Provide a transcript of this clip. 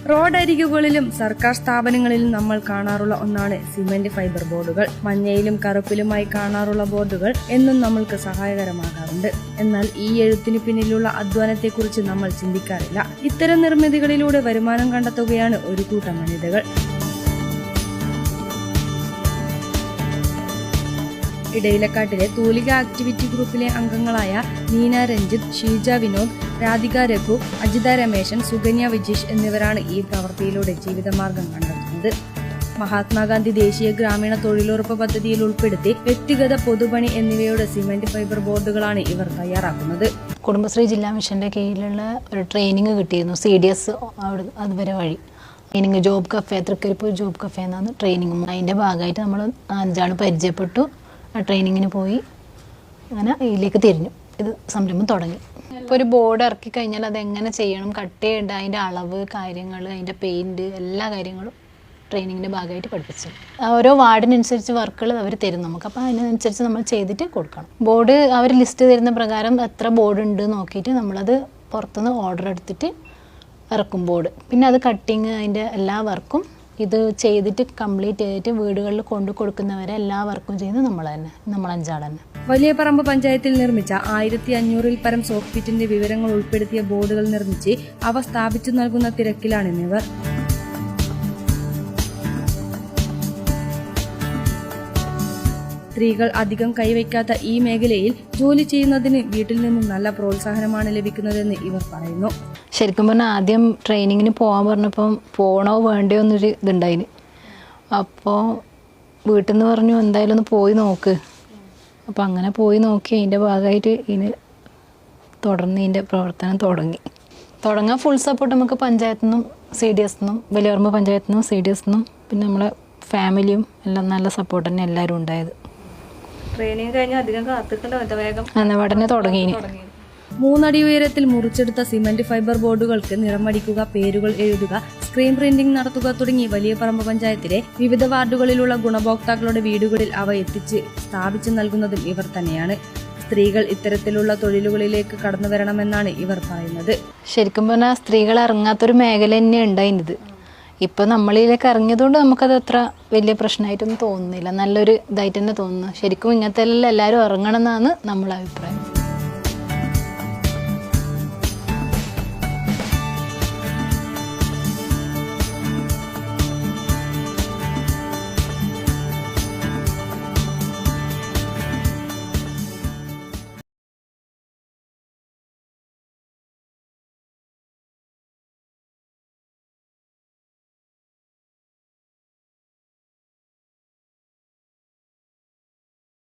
റോഡരികുകളിലും സർക്കാർ സ്ഥാപനങ്ങളിലും നമ്മൾ കാണാറുള്ള ഒന്നാണ് സിമന്റ് ഫൈബർ ബോർഡുകൾ. മഞ്ഞയിലും കറുപ്പിലുമായി കാണാറുള്ള ബോർഡുകൾ എന്നും നമ്മൾക്ക് സഹായകരമാകാറുണ്ട്. എന്നാൽ ഈ എഴുത്തിന് പിന്നിലുള്ള അധ്വാനത്തെക്കുറിച്ച് നമ്മൾ ചിന്തിക്കാറില്ല. ഇത്തരം നിർമ്മിതികളിലൂടെ വരുമാനം കണ്ടെത്തുകയാണ് ഒരു കൂട്ടം വനിതകൾ. ഇടയിലക്കാട്ടിലെ തൂലിക ആക്ടിവിറ്റി ഗ്രൂപ്പിലെ അംഗങ്ങളായ നീന രഞ്ജിത്ത്, ഷീജ വിനോദ്, രാധിക രഘു, അജിത രമേശൻ, സുകന്യ വിജീഷ് എന്നിവരാണ് ഈ പ്രവൃത്തിയിലൂടെ ജീവിതമാർഗം കണ്ടെത്തുന്നത്. മഹാത്മാഗാന്ധി ദേശീയ ഗ്രാമീണ തൊഴിലുറപ്പ് പദ്ധതിയിൽ ഉൾപ്പെടുത്തി വ്യക്തിഗത, പൊതുപണി എന്നിവയുടെ സിമന്റ് ഫൈബർ ബോർഡുകളാണ് ഇവർ തയ്യാറാക്കുന്നത്. കുടുംബശ്രീ ജില്ലാ മിഷന്റെ കീഴിലുള്ള ഒരു ട്രെയിനിങ് കിട്ടിയിരുന്നു, CDS അതുവരെ വഴി training. Job cafe, Thrikkaripur job cafe എന്നാണ് ട്രെയിനിങ്ങും. അതിൻ്റെ ഭാഗമായിട്ട് നമ്മൾ 5 ആൾ പരിചയപ്പെട്ടു. ആ ട്രെയിനിങ്ങിന് പോയി അങ്ങനെ ഇതിലേക്ക് തിരിഞ്ഞു. ഇത് സംരംഭം തുടങ്ങി. ഇപ്പോൾ ഒരു ബോർഡ് ഇറക്കി കഴിഞ്ഞാൽ അതെങ്ങനെ ചെയ്യണം, കട്ട് ചെയ്യേണ്ട, അതിൻ്റെ അളവ് കാര്യങ്ങൾ, അതിൻ്റെ പെയിൻറ്റ്, എല്ലാ കാര്യങ്ങളും ട്രെയിനിങ്ങിൻ്റെ ഭാഗമായിട്ട് പഠിപ്പിച്ചു. ഓരോ വാർഡിനനുസരിച്ച് വർക്കുകൾ അവർ തരും നമുക്ക്. അപ്പോൾ അതിനനുസരിച്ച് നമ്മൾ ചെയ്തിട്ട് കൊടുക്കണം. ബോർഡ് അവർ ലിസ്റ്റ് തരുന്ന പ്രകാരം എത്ര ബോർഡ് ഉണ്ട് നോക്കിയിട്ട് നമ്മളത് പുറത്തുനിന്ന് ഓർഡർ എടുത്തിട്ട് ഇറക്കും ബോർഡ്. പിന്നെ അത് കട്ടിങ്, അതിൻ്റെ എല്ലാ വർക്കും ഇത് ചെയ്തിട്ട് കംപ്ലീറ്റ് ചെയ്തിട്ട് വീടുകളിൽ കൊണ്ടു കൊടുക്കുന്നവരെ എല്ലാ വർക്കും ചെയ്യുന്നത് നമ്മൾ 5 ആൾ തന്നെ. വലിയ പറമ്പ് പഞ്ചായത്തിൽ നിർമ്മിച്ച 1500-ൽ പരം സോഫ്റ്റ്ഫിറ്റിന്റെ വിവരങ്ങൾ ഉൾപ്പെടുത്തിയ ബോർഡുകൾ നിർമ്മിച്ച് അവ സ്ഥാപിച്ചു നൽകുന്ന തിരക്കിലാണിന്നിവർ. സ്ത്രീകൾ അധികം കൈവയ്ക്കാത്ത ഈ മേഖലയിൽ ജോലി ചെയ്യുന്നതിന് വീട്ടിൽ നിന്നും നല്ല പ്രോത്സാഹനമാണ് ലഭിക്കുന്നതെന്ന് ഇവർ പറയുന്നു. ശരിക്കും പറഞ്ഞാൽ ആദ്യം ട്രെയിനിങ്ങിന് പോകാൻ പറഞ്ഞപ്പം പോകണോ വേണ്ടയോ എന്നൊരു ഇതുണ്ടായിന്. അപ്പോൾ വീട്ടിൽ നിന്ന് പറഞ്ഞു എന്തായാലും ഒന്ന് പോയി നോക്ക്. അപ്പോൾ അങ്ങനെ പോയി നോക്കി അതിൻ്റെ ഭാഗമായിട്ട് ഇതിന് തുടർന്ന് ഇതിൻ്റെ പ്രവർത്തനം തുടങ്ങാൻ ഫുൾ സപ്പോർട്ട് നമുക്ക് പഞ്ചായത്തിൽ നിന്നും CDS നിന്നും വലിയപറമ്പ് പഞ്ചായത്തിൽ നിന്നും CDS നിന്നും പിന്നെ നമ്മളെ ഫാമിലിയും എല്ലാം നല്ല സപ്പോർട്ട് തന്നെ എല്ലാവരും ഉണ്ടായത്. ട്രെയിനിങ് കഴിഞ്ഞാൽ അധികം കാത്തിക്കേണ്ട വേഗം ഉടനെ തുടങ്ങി. 3 അടി ഉയരത്തിൽ മുറിച്ചെടുത്ത സിമന്റ് ഫൈബർ ബോർഡുകൾക്ക് നിറമടിക്കുക, പേരുകൾ എഴുതുക, സ്ക്രീൻ പ്രിന്റിംഗ് നടത്തുക തുടങ്ങി വലിയ പറമ്പ് പഞ്ചായത്തിലെ വിവിധ വാർഡുകളിലുള്ള ഗുണഭോക്താക്കളുടെ വീടുകളിൽ അവ എത്തിച്ച് സ്ഥാപിച്ചു നൽകുന്നതും ഇവർ തന്നെയാണ്. സ്ത്രീകൾ ഇത്തരത്തിലുള്ള തൊഴിലുകളിലേക്ക് കടന്നു വരണമെന്നാണ് ഇവർ പറയുന്നത്. ശരിക്കും പറഞ്ഞാൽ സ്ത്രീകൾ ഇറങ്ങാത്തൊരു മേഖല തന്നെ ഉണ്ടായിരുന്നത്. ഇപ്പൊ നമ്മളിലേക്ക് ഇറങ്ങിയതുകൊണ്ട് നമുക്കത് അത്ര വലിയ പ്രശ്നമായിട്ടൊന്നും തോന്നുന്നില്ല. നല്ലൊരു ഇതായിട്ട് തന്നെ തോന്നുന്നു. ശരിക്കും ഇങ്ങനത്തെ എല്ലാവരും ഇറങ്ങണം എന്നാണ് നമ്മളെ അഭിപ്രായം.